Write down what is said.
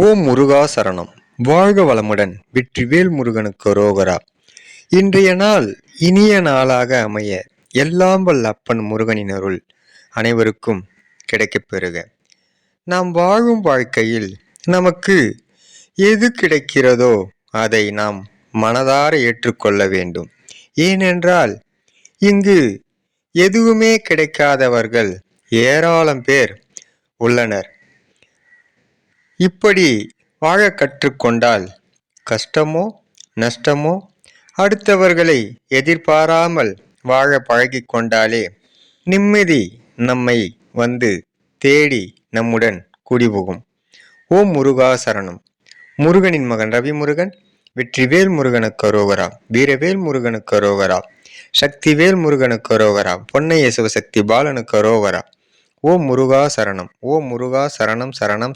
ஓம் முருகா சரணம். வாழ்க வளமுடன். வெற்றிவேல் முருகனுக்கு அரோகரா. இன்றைய நாள் இனிய நாளாக அமைய எல்லாம் வல்ல அப்பன் முருகனின் அருள் அனைவருக்கும் கிடைக்கப் பெறுக. நாம் வாழும் வாழ்க்கையில் நமக்கு எது கிடைக்கிறதோ அதை நாம் மனதார ஏற்றுக்கொள்ள வேண்டும். ஏனென்றால் இங்கு எதுவுமே கிடைக்காதவர்கள் ஏராளம் பேர் உள்ளனர். இப்படி வாழ கற்றுக்கொண்டால் கஷ்டமோ நஷ்டமோ அடுத்தவர்களை எதிர்பாராமல் வாழ பழகி கொண்டாலே நிம்மதி நம்மை வந்து தேடி நம்முடன் குடிபுகும். ஓம் முருகா சரணம். முருகனின் மகன் ரவி முருகன். வெற்றிவேல் முருகனுக்கு அரோகரா. வீரவேல் முருகனுக்கு அரோகரா. சக்திவேல் முருகனுக்கு அரோகரா. பொன்னைய சிவசக்தி பாலனுக்கு அரோகரா. ஓம் முருகா சரணம். ஓம் முருகா சரணம் சரணம் சரணம்.